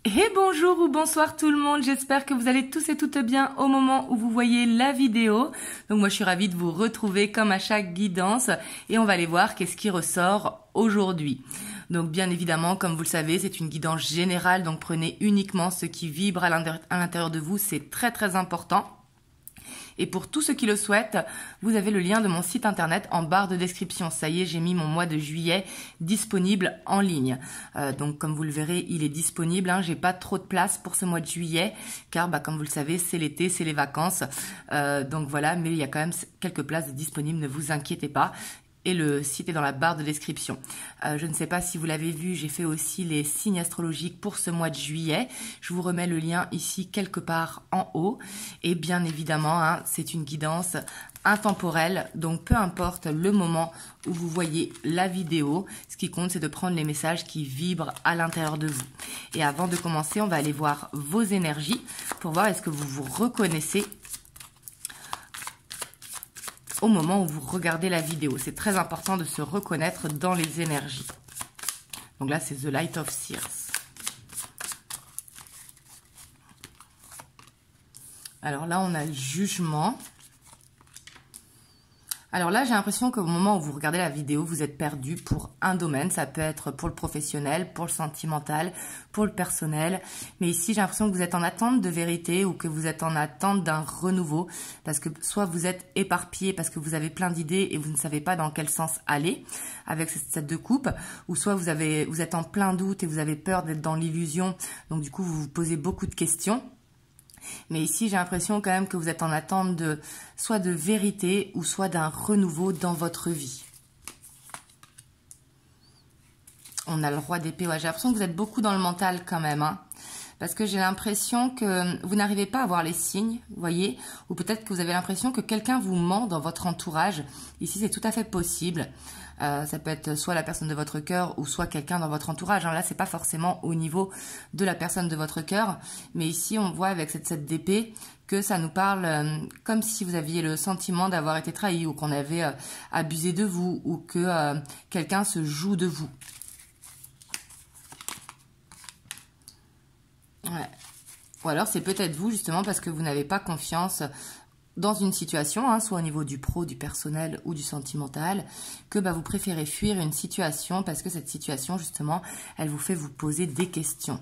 Et bonjour ou bonsoir tout le monde, j'espère que vous allez tous et toutes bien au moment où vous voyez la vidéo. Donc moi je suis ravie de vous retrouver comme à chaque guidance et on va aller voir qu'est-ce qui ressort aujourd'hui. Donc bien évidemment, comme vous le savez, c'est une guidance générale, donc prenez uniquement ce qui vibre à l'intérieur de vous, c'est très important. Et pour tous ceux qui le souhaitent, vous avez le lien de mon site internet en barre de description. Ça y est, j'ai mis mon mois de juillet disponible en ligne. Donc comme vous le verrez, il est disponible. J'ai pas trop de place pour ce mois de juillet car comme vous le savez, c'est l'été, c'est les vacances. Donc voilà, mais il y a quand même quelques places disponibles, ne vous inquiétez pas. Et le site est dans la barre de description. Je ne sais pas si vous l'avez vu, j'ai fait aussi les signes astrologiques pour ce mois de juillet. Je vous remets le lien ici quelque part en haut. Et bien évidemment, c'est une guidance intemporelle. Donc peu importe le moment où vous voyez la vidéo, ce qui compte c'est de prendre les messages qui vibrent à l'intérieur de vous. Et avant de commencer, on va aller voir vos énergies pour voir est-ce que vous vous reconnaissez au moment où vous regardez la vidéo. C'est très important de se reconnaître dans les énergies. Donc là, c'est The Light of Seers. Alors là, on a le jugement. Alors là, j'ai l'impression qu'au moment où vous regardez la vidéo, vous êtes perdu pour un domaine. Ça peut être pour le professionnel, pour le sentimental, pour le personnel. Mais ici, j'ai l'impression que vous êtes en attente de vérité ou que vous êtes en attente d'un renouveau. Parce que soit vous êtes éparpillé parce que vous avez plein d'idées et vous ne savez pas dans quel sens aller avec cette de coupe. Ou soit vous êtes en plein doute et vous avez peur d'être dans l'illusion. Donc du coup, vous vous posez beaucoup de questions. Mais ici, j'ai l'impression quand même que vous êtes en attente de soit de vérité ou soit d'un renouveau dans votre vie. On a le roi d'épée. Ouais, j'ai l'impression que vous êtes beaucoup dans le mental quand même. Parce que j'ai l'impression que vous n'arrivez pas à voir les signes, vous voyez. Ou peut-être que vous avez l'impression que quelqu'un vous ment dans votre entourage. Ici, c'est tout à fait possible. Ça peut être soit la personne de votre cœur ou soit quelqu'un dans votre entourage. Là, c'est pas forcément au niveau de la personne de votre cœur. Mais ici, on voit avec cette 7 d'épée que ça nous parle comme si vous aviez le sentiment d'avoir été trahi ou qu'on avait abusé de vous ou que quelqu'un se joue de vous. Ouais. Ou alors, c'est peut-être vous justement parce que vous n'avez pas confiance dans une situation, soit au niveau du pro, du personnel ou du sentimental, que vous préférez fuir une situation parce que cette situation, justement, elle vous fait vous poser des questions.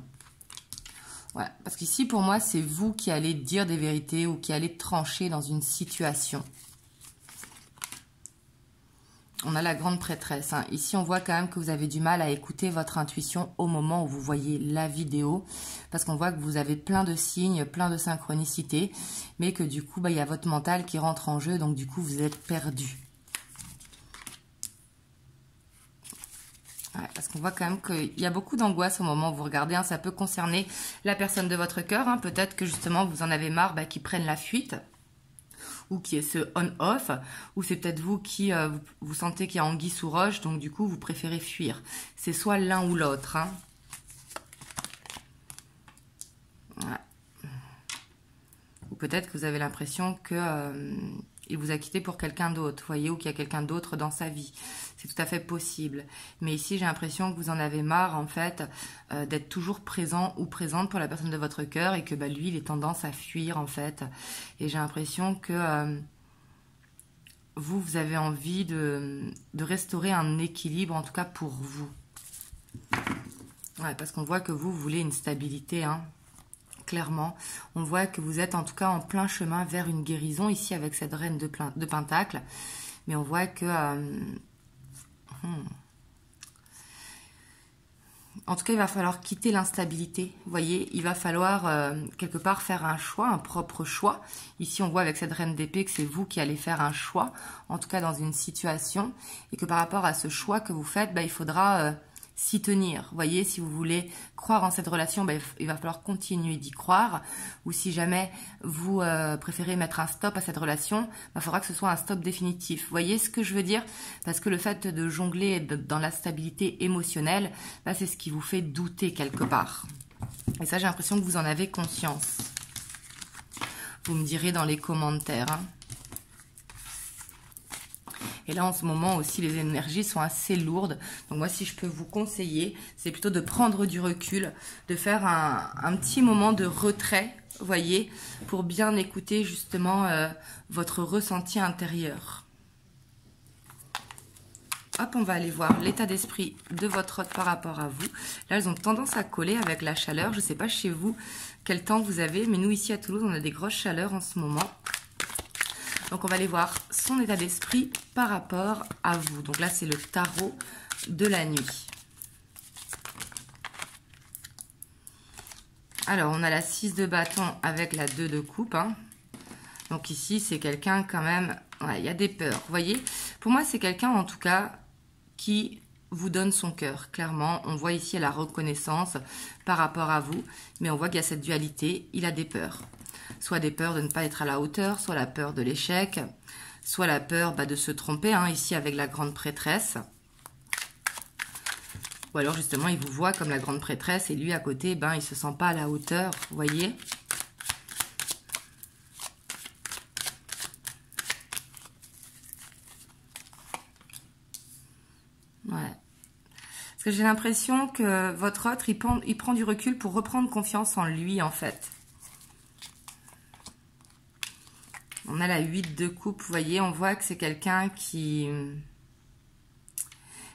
Ouais, parce qu'ici, pour moi, c'est vous qui allez dire des vérités ou qui allez trancher dans une situation. On a la grande prêtresse. Ici, on voit quand même que vous avez du mal à écouter votre intuition au moment où vous voyez la vidéo. Parce qu'on voit que vous avez plein de signes, plein de synchronicités. Mais que du coup, il y a votre mental qui rentre en jeu. Donc du coup, vous êtes perdu. Ouais, parce qu'on voit quand même qu'il y a beaucoup d'angoisse au moment où vous regardez. Ça peut concerner la personne de votre cœur. Peut-être que justement, vous en avez marre qu'ils prennent la fuite. Ou qui est ce on-off, ou c'est peut-être vous qui vous sentez qu'il y a anguille sous roche, donc du coup vous préférez fuir. C'est soit l'un ou l'autre. Ouais. Ou peut-être que vous avez l'impression que il vous a quitté pour quelqu'un d'autre, voyez, ou qu'il y a quelqu'un d'autre dans sa vie. C'est tout à fait possible. Mais ici, j'ai l'impression que vous en avez marre, en fait, d'être toujours présent ou présente pour la personne de votre cœur et que lui, il est tendance à fuir, en fait. Et j'ai l'impression que vous avez envie de restaurer un équilibre, en tout cas pour vous. Ouais, parce qu'on voit que vous voulez une stabilité, clairement, on voit que vous êtes en tout cas en plein chemin vers une guérison ici avec cette reine de Pentacle. Mais on voit que... En tout cas, il va falloir quitter l'instabilité. Vous voyez, il va falloir quelque part faire un choix, un propre choix. Ici, on voit avec cette reine d'épée que c'est vous qui allez faire un choix, en tout cas dans une situation. Et que par rapport à ce choix que vous faites, il faudra... s'y tenir. Vous voyez, si vous voulez croire en cette relation, il va falloir continuer d'y croire. Ou si jamais vous préférez mettre un stop à cette relation, il faudra que ce soit un stop définitif. Vous voyez ce que je veux dire? Parce que le fait de jongler dans la stabilité émotionnelle, c'est ce qui vous fait douter quelque part. Et ça, j'ai l'impression que vous en avez conscience. Vous me direz dans les commentaires. Et là, en ce moment aussi, les énergies sont assez lourdes. Donc moi, si je peux vous conseiller, c'est plutôt de prendre du recul, de faire un petit moment de retrait, vous voyez, pour bien écouter justement votre ressenti intérieur. Hop, on va aller voir l'état d'esprit de votre hôte par rapport à vous. Là, elles ont tendance à coller avec la chaleur. Je ne sais pas chez vous quel temps vous avez, mais nous, ici à Toulouse, on a des grosses chaleurs en ce moment. Donc, on va aller voir son état d'esprit par rapport à vous. Donc là, c'est le tarot de la nuit. Alors, on a la 6 de bâton avec la 2 de coupe. Hein. Donc ici, c'est quelqu'un quand même... Ouais, il y a des peurs. Vous voyez, pour moi, c'est quelqu'un en tout cas qui vous donne son cœur. Clairement, on voit ici la reconnaissance par rapport à vous. Mais on voit qu'il y a cette dualité. Il a des peurs. Soit des peurs de ne pas être à la hauteur, soit la peur de l'échec, soit la peur de se tromper, hein, ici avec la grande prêtresse. Ou alors justement, il vous voit comme la grande prêtresse et lui à côté, il ne se sent pas à la hauteur, vous voyez. Ouais. Parce que j'ai l'impression que votre autre, il prend du recul pour reprendre confiance en lui, en fait. On a la 8 de coupe, vous voyez, on voit que c'est quelqu'un qui...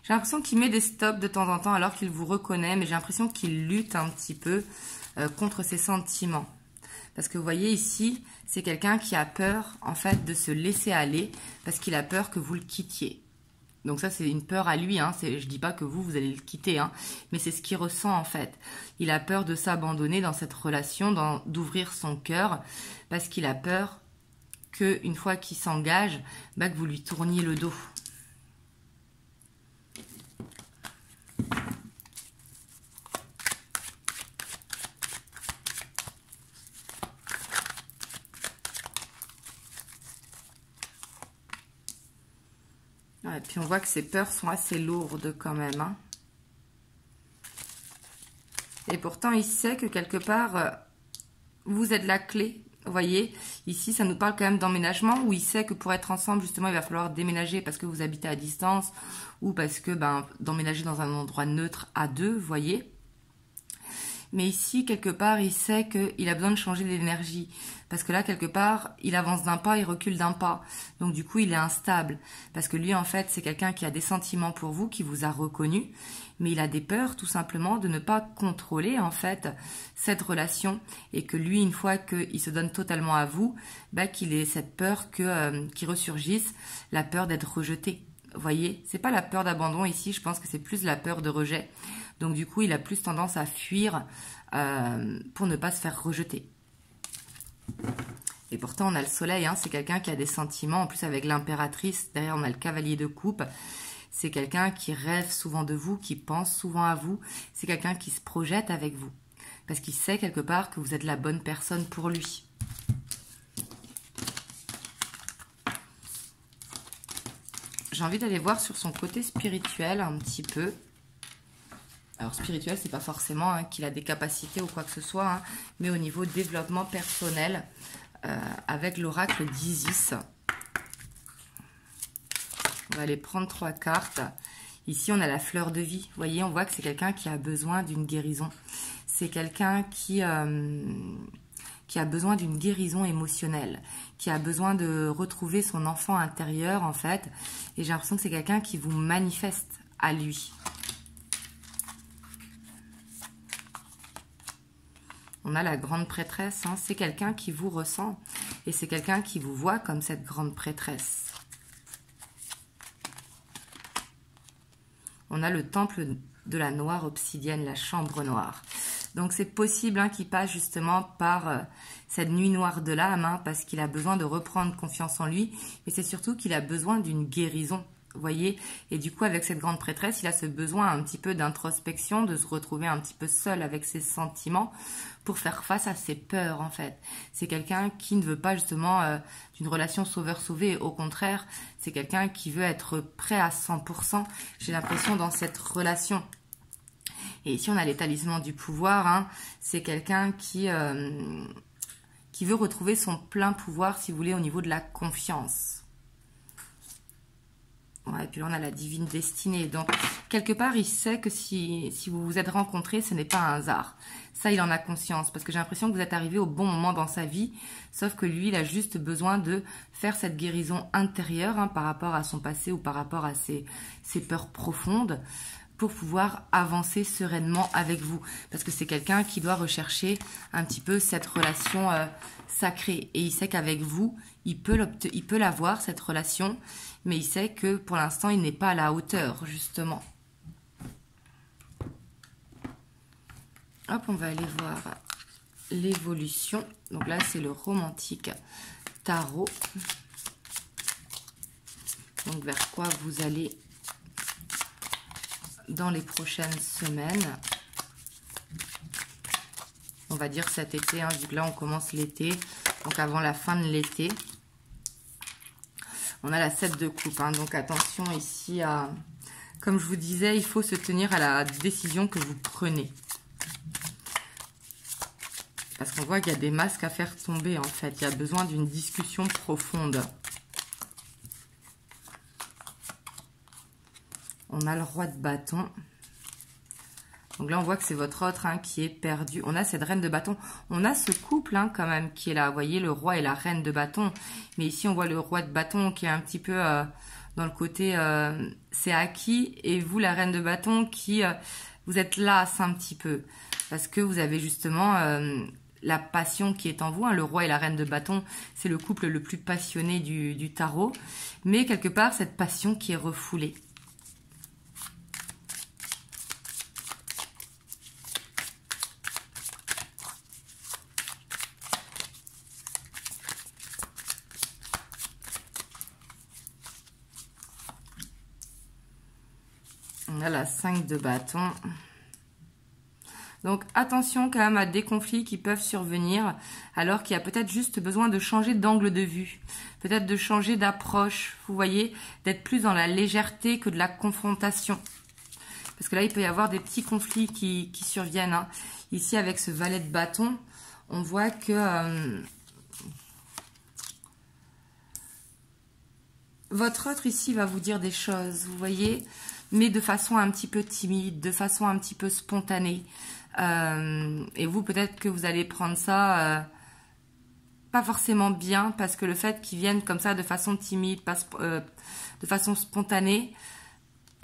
J'ai l'impression qu'il met des stops de temps en temps alors qu'il vous reconnaît, mais j'ai l'impression qu'il lutte un petit peu contre ses sentiments. Parce que vous voyez ici, c'est quelqu'un qui a peur, en fait, de se laisser aller parce qu'il a peur que vous le quittiez. Donc ça, c'est une peur à lui. Hein. Je ne dis pas que vous allez le quitter, hein, mais c'est ce qu'il ressent, en fait. Il a peur de s'abandonner dans cette relation, d'ouvrir son cœur, parce qu'il a peur qu'une fois qu'il s'engage, que vous lui tourniez le dos. Ouais, et puis on voit que ces peurs sont assez lourdes quand même. Hein. Et pourtant, il sait que quelque part, vous êtes la clé. Vous voyez, ici, ça nous parle quand même d'emménagement, où il sait que pour être ensemble, justement, il va falloir déménager parce que vous habitez à distance ou parce que d'emménager dans un endroit neutre à deux, vous voyez. Mais ici, quelque part, il sait qu'il a besoin de changer d'énergie. Parce que là, quelque part, il avance d'un pas, il recule d'un pas. Donc, du coup, il est instable. Parce que lui, en fait, c'est quelqu'un qui a des sentiments pour vous, qui vous a reconnu. Mais il a des peurs, tout simplement, de ne pas contrôler, en fait, cette relation. Et que lui, une fois qu'il se donne totalement à vous, qu'il ait cette peur qu'il ressurgisse, la peur d'être rejeté. Vous voyez, c'est pas la peur d'abandon ici, je pense que c'est plus la peur de rejet. Donc du coup, il a plus tendance à fuir pour ne pas se faire rejeter. Et pourtant, on a le soleil, hein, c'est quelqu'un qui a des sentiments. En plus, avec l'impératrice, derrière, on a le cavalier de coupe. C'est quelqu'un qui rêve souvent de vous, qui pense souvent à vous. C'est quelqu'un qui se projette avec vous. Parce qu'il sait quelque part que vous êtes la bonne personne pour lui. J'ai envie d'aller voir sur son côté spirituel un petit peu. Alors spirituel, c'est pas forcément qu'il a des capacités ou quoi que ce soit, hein, mais au niveau développement personnel, avec l'oracle d'Isis. On va aller prendre 3 cartes. Ici, on a la fleur de vie. Vous voyez, on voit que c'est quelqu'un qui a besoin d'une guérison. C'est quelqu'un qui a besoin d'une guérison émotionnelle, qui a besoin de retrouver son enfant intérieur, en fait. Et j'ai l'impression que c'est quelqu'un qui vous manifeste à lui. On a la grande prêtresse, hein. C'est quelqu'un qui vous ressent et c'est quelqu'un qui vous voit comme cette grande prêtresse. On a le temple de la noire obsidienne, la chambre noire. Donc c'est possible qu'il passe justement par cette nuit noire de l'âme, hein, parce qu'il a besoin de reprendre confiance en lui, et c'est surtout qu'il a besoin d'une guérison. Vous voyez, et du coup avec cette grande prêtresse, il a ce besoin un petit peu d'introspection, de se retrouver un petit peu seul avec ses sentiments pour faire face à ses peurs en fait. C'est quelqu'un qui ne veut pas justement d'une relation sauveur-sauvé, au contraire, c'est quelqu'un qui veut être prêt à 100%, j'ai l'impression, dans cette relation. Et ici on a les talismans du pouvoir, hein. C'est quelqu'un qui veut retrouver son plein pouvoir, si vous voulez, au niveau de la confiance. Ouais, et puis là, on a la divine destinée. Donc, quelque part, il sait que si vous vous êtes rencontrés, ce n'est pas un hasard. Ça, il en a conscience. Parce que j'ai l'impression que vous êtes arrivé au bon moment dans sa vie. Sauf que lui, il a juste besoin de faire cette guérison intérieure hein, par rapport à son passé ou par rapport à ses peurs profondes pour pouvoir avancer sereinement avec vous. Parce que c'est quelqu'un qui doit rechercher un petit peu cette relation sacrée. Et il sait qu'avec vous, il peut l'avoir, cette relation, mais il sait que pour l'instant, il n'est pas à la hauteur, justement. Hop, on va aller voir l'évolution. Donc là, c'est le romantique tarot. Donc vers quoi vous allez dans les prochaines semaines. On va dire cet été, hein, vu que là, on commence l'été. Donc avant la fin de l'été. On a la 7 de coupe, hein, donc attention ici à... Comme je vous disais, il faut se tenir à la décision que vous prenez. Parce qu'on voit qu'il y a des masques à faire tomber, en fait. Il y a besoin d'une discussion profonde. On a le roi de bâton. Donc là, on voit que c'est votre autre hein, qui est perdu. On a cette reine de bâton. On a ce couple hein, quand même qui est là. Vous voyez, le roi et la reine de bâton. Mais ici, on voit le roi de bâton qui est un petit peu dans le côté c'est acquis. Et vous, la reine de bâton, qui vous êtes lasse un petit peu. Parce que vous avez justement la passion qui est en vous. Hein. Le roi et la reine de bâton, c'est le couple le plus passionné du tarot. Mais quelque part, cette passion qui est refoulée. On a la 5 de bâton. Donc attention quand même à des conflits qui peuvent survenir alors qu'il y a peut-être juste besoin de changer d'angle de vue. Peut-être de changer d'approche, vous voyez, d'être plus dans la légèreté que de la confrontation. Parce que là, il peut y avoir des petits conflits qui surviennent. Hein. Ici, avec ce valet de bâton, on voit que... votre autre ici va vous dire des choses, vous voyez, mais de façon un petit peu timide, de façon un petit peu spontanée. Et vous, peut-être que vous allez prendre ça pas forcément bien, parce que le fait qu'ils viennent comme ça de façon timide, de façon spontanée,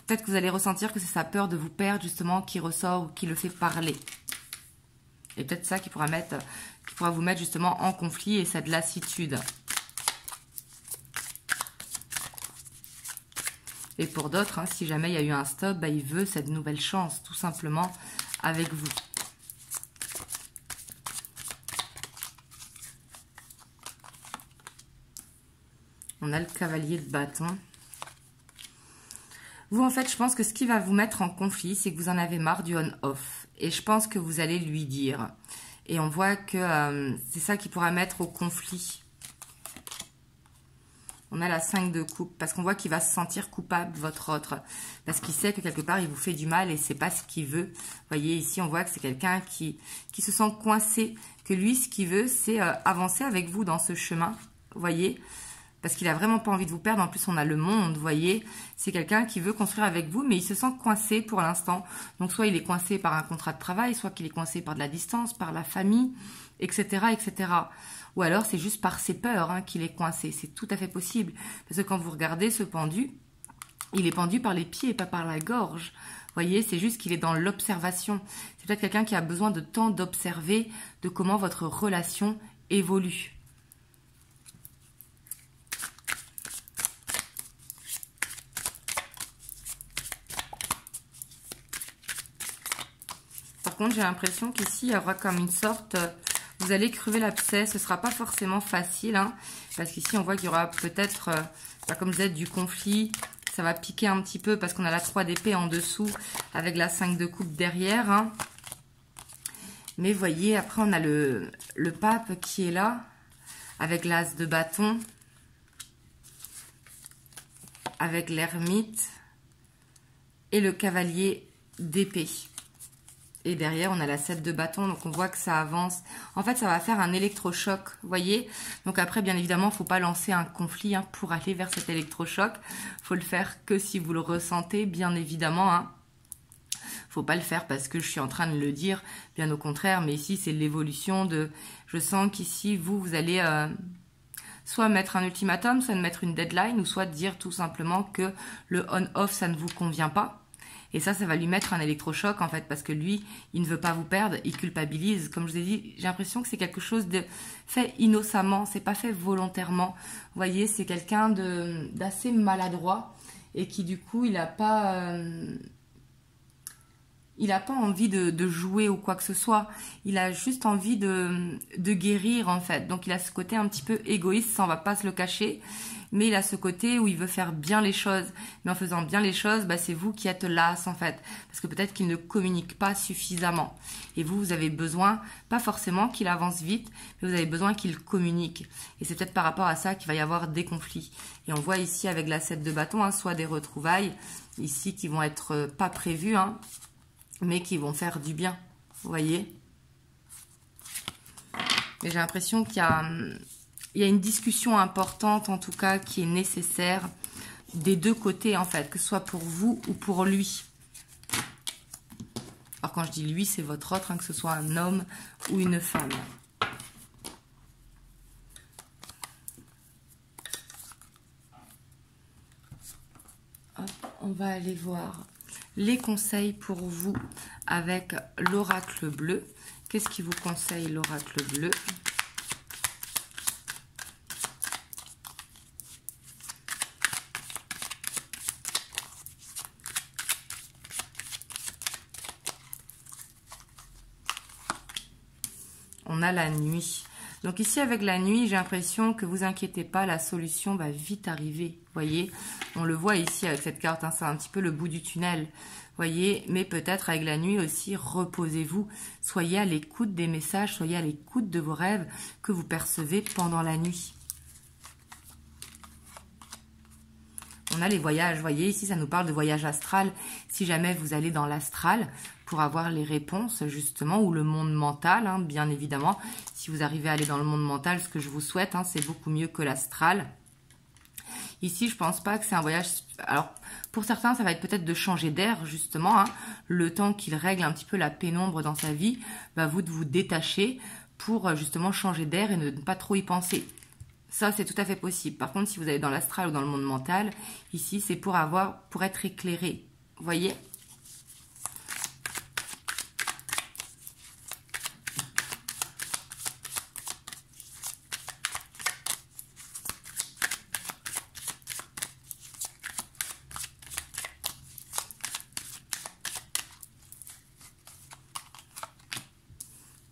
peut-être que vous allez ressentir que c'est sa peur de vous perdre justement qui ressort ou qui le fait parler. Et peut-être ça qui pourra vous mettre justement en conflit et cette lassitude. Et pour d'autres, hein, si jamais il y a eu un stop, bah, il veut cette nouvelle chance, tout simplement, avec vous. On a le cavalier de bâton. Vous, en fait, je pense que ce qui va vous mettre en conflit, c'est que vous en avez marre du on-off. Et je pense que vous allez lui dire. Et on voit que c'est ça qui pourra mettre au conflit. On a la 5 de coupe, parce qu'on voit qu'il va se sentir coupable, votre autre. Parce qu'il sait que quelque part, il vous fait du mal et c'est pas ce qu'il veut. Vous voyez, ici, on voit que c'est quelqu'un qui se sent coincé. Que lui, ce qu'il veut, c'est avancer avec vous dans ce chemin. Vous voyez, parce qu'il a vraiment pas envie de vous perdre. En plus, on a le monde, vous voyez. C'est quelqu'un qui veut construire avec vous, mais il se sent coincé pour l'instant. Donc, soit il est coincé par un contrat de travail, soit qu'il est coincé par de la distance, par la famille, etc., etc. Ou alors, c'est juste par ses peurs hein, qu'il est coincé. C'est tout à fait possible. Parce que quand vous regardez ce pendu, il est pendu par les pieds et pas par la gorge. Vous voyez, c'est juste qu'il est dans l'observation. C'est peut-être quelqu'un qui a besoin de temps d'observer de comment votre relation évolue. Par contre, j'ai l'impression qu'ici, il y aura comme une sorte... Vous allez crever l'abcès, ce ne sera pas forcément facile, hein, parce qu'ici on voit qu'il y aura peut-être, comme vous êtes, du conflit, ça va piquer un petit peu parce qu'on a la 3 d'épée en dessous avec la 5 de coupe derrière. Hein. Mais vous voyez, après on a le pape qui est là, avec l'as de bâton, avec l'ermite et le cavalier d'épée. Et derrière, on a la 7 de bâton, donc on voit que ça avance. En fait, ça va faire un électrochoc, vous voyez. Donc après, bien évidemment, il ne faut pas lancer un conflit hein, pour aller vers cet électrochoc. Il faut le faire que si vous le ressentez, bien évidemment. Hein. Faut pas le faire parce que je suis en train de le dire, bien au contraire. Mais ici, c'est l'évolution de... Je sens qu'ici, vous allez... soit mettre un ultimatum, soit mettre une deadline, ou soit dire tout simplement que le on-off, ça ne vous convient pas. Et ça va lui mettre un électrochoc, en fait, parce que lui, il ne veut pas vous perdre, il culpabilise. Comme je vous ai dit, j'ai l'impression que c'est quelque chose de fait innocemment, c'est pas fait volontairement. Vous voyez, c'est quelqu'un d'assez maladroit et qui, du coup, il n'a pas... il n'a pas envie de jouer ou quoi que ce soit. Il a juste envie de guérir, en fait. Donc, il a ce côté un petit peu égoïste, ça, on va pas se le cacher. Mais il a ce côté où il veut faire bien les choses. Mais en faisant bien les choses, bah, c'est vous qui êtes las, en fait. Parce que peut-être qu'il ne communique pas suffisamment. Et vous avez besoin, pas forcément qu'il avance vite, mais vous avez besoin qu'il communique. Et c'est peut-être par rapport à ça qu'il va y avoir des conflits. Et on voit ici, avec la 7 de bâton, hein, soit des retrouvailles, ici, qui vont être pas prévues, hein, mais qui vont faire du bien, vous voyez. Mais j'ai l'impression qu'il y a une discussion importante, en tout cas, qui est nécessaire des deux côtés, en fait, que ce soit pour vous ou pour lui. Alors, quand je dis lui, c'est votre autre, hein, que ce soit un homme ou une femme. Hop, on va aller voir les conseils pour vous avec l'oracle bleu. Qu'est-ce qui vous conseille l'oracle bleu? On a la nuit. Donc ici, avec la nuit, j'ai l'impression que vous inquiétez pas, la solution va vite arriver. Vous voyez, on le voit ici avec cette carte, hein, c'est un petit peu le bout du tunnel. Vous voyez, mais peut-être avec la nuit aussi, reposez-vous. Soyez à l'écoute des messages, soyez à l'écoute de vos rêves que vous percevez pendant la nuit. On a les voyages, vous voyez, ici ça nous parle de voyage astral. Si jamais vous allez dans l'astral pour avoir les réponses justement, ou le monde mental, hein, bien évidemment. Si vous arrivez à aller dans le monde mental, ce que je vous souhaite, hein, c'est beaucoup mieux que l'astral. Ici, je pense pas que c'est un voyage... Alors, pour certains, ça va être peut-être de changer d'air, justement. Hein, le temps qu'il règle un petit peu la pénombre dans sa vie, bah, vous de vous détacher pour justement changer d'air et ne pas trop y penser. Ça, c'est tout à fait possible. Par contre, si vous allez dans l'astral ou dans le monde mental, ici, c'est pour être éclairé. Vous voyez ?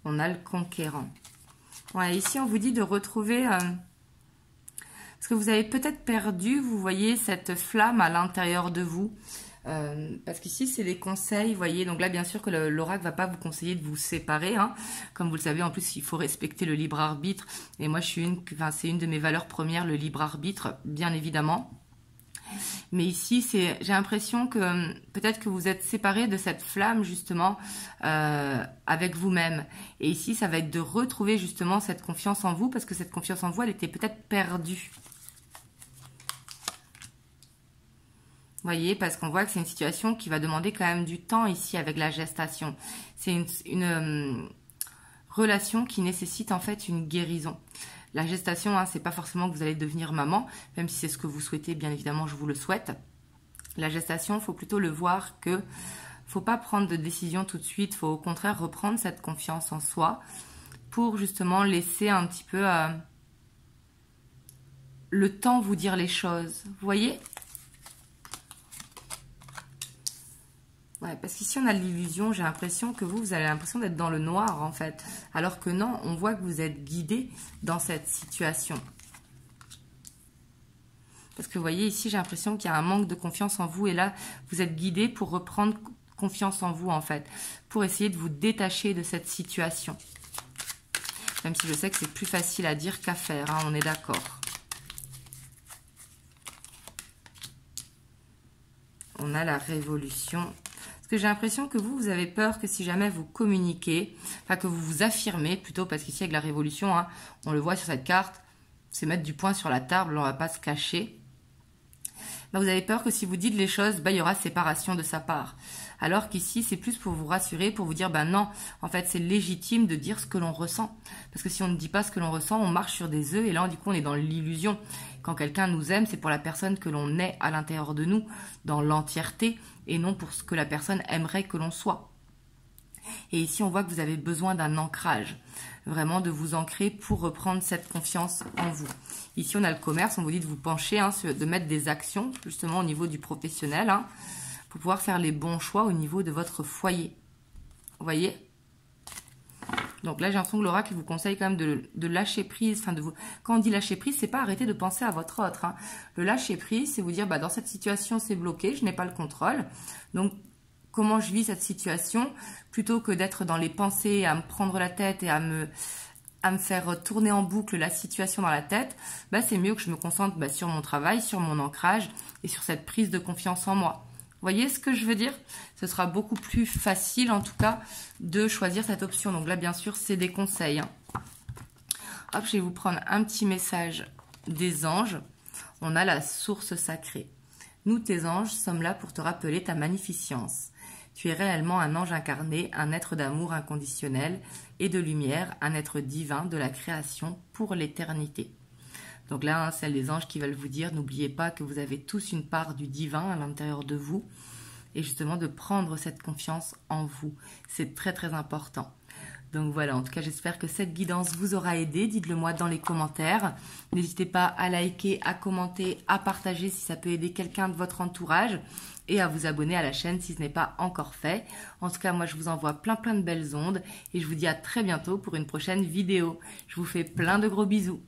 On a le conquérant. Ouais, ici, on vous dit de retrouver... parce que vous avez peut-être perdu, vous voyez, cette flamme à l'intérieur de vous. Parce qu'ici, c'est les conseils, vous voyez. Donc là, bien sûr que l'oracle ne va pas vous conseiller de vous séparer. Hein. Comme vous le savez, en plus, il faut respecter le libre arbitre. Et moi, c'est une de mes valeurs premières, le libre arbitre, bien évidemment. Mais ici, j'ai l'impression que peut-être que vous êtes séparés de cette flamme, justement, avec vous-même. Et ici, ça va être de retrouver, justement, cette confiance en vous, parce que cette confiance en vous, elle était peut-être perdue. Vous voyez, parce qu'on voit que c'est une situation qui va demander quand même du temps ici avec la gestation. C'est une relation qui nécessite en fait une guérison. La gestation, hein, c'est pas forcément que vous allez devenir maman, même si c'est ce que vous souhaitez, bien évidemment, je vous le souhaite. La gestation, il faut plutôt le voir que faut pas prendre de décision tout de suite, il faut au contraire reprendre cette confiance en soi pour justement laisser un petit peu le temps vous dire les choses. Vous voyez ? Ouais, parce qu'ici, on a l'illusion, j'ai l'impression que vous avez l'impression d'être dans le noir, en fait. Alors que non, on voit que vous êtes guidé dans cette situation. Parce que vous voyez, ici, j'ai l'impression qu'il y a un manque de confiance en vous. Et là, vous êtes guidé pour reprendre confiance en vous, en fait. Pour essayer de vous détacher de cette situation. Même si je sais que c'est plus facile à dire qu'à faire, hein, on est d'accord. On a la révolution. que j'ai l'impression que vous avez peur que si jamais vous communiquez, enfin que vous vous affirmez plutôt, parce qu'ici avec la révolution, hein, on le voit sur cette carte, c'est mettre du poing sur la table, on ne va pas se cacher. Vous avez peur que si vous dites les choses, il y aura séparation de sa part. Alors qu'ici, c'est plus pour vous rassurer, pour vous dire, non, en fait, c'est légitime de dire ce que l'on ressent. Parce que si on ne dit pas ce que l'on ressent, on marche sur des œufs et là, du coup, on est dans l'illusion. Quand quelqu'un nous aime, c'est pour la personne que l'on est à l'intérieur de nous, dans l'entièreté, et non pour ce que la personne aimerait que l'on soit. Et ici, on voit que vous avez besoin d'un ancrage, vraiment de vous ancrer pour reprendre cette confiance en vous. Ici, on a le commerce, on vous dit de vous pencher, de mettre des actions, justement au niveau du professionnel, pour pouvoir faire les bons choix au niveau de votre foyer. Vous voyez? Donc là, j'ai l'impression que l'oracle vous conseille quand même de lâcher prise. Quand on dit lâcher prise, c'est pas arrêter de penser à votre autre. Le lâcher prise, c'est vous dire, dans cette situation, c'est bloqué, je n'ai pas le contrôle. Donc, comment je vis cette situation, plutôt que d'être dans les pensées, à me prendre la tête et à me faire tourner en boucle la situation dans la tête, c'est mieux que je me concentre sur mon travail, sur mon ancrage et sur cette prise de confiance en moi. Vous voyez ce que je veux dire? Ce sera beaucoup plus facile, en tout cas, de choisir cette option. Donc là, bien sûr, c'est des conseils. Hop, je vais vous prendre un petit message des anges. On a la source sacrée. Nous, tes anges, sommes là pour te rappeler ta magnificence. Tu es réellement un ange incarné, un être d'amour inconditionnel et de lumière, un être divin de la création pour l'éternité. Donc là, c'est les anges qui veulent vous dire, n'oubliez pas que vous avez tous une part du divin à l'intérieur de vous et justement de prendre cette confiance en vous. C'est très très important. Donc voilà, en tout cas, j'espère que cette guidance vous aura aidé. Dites-le moi dans les commentaires. N'hésitez pas à liker, à commenter, à partager si ça peut aider quelqu'un de votre entourage et à vous abonner à la chaîne si ce n'est pas encore fait. En tout cas, moi, je vous envoie plein de belles ondes et je vous dis à très bientôt pour une prochaine vidéo. Je vous fais plein de gros bisous.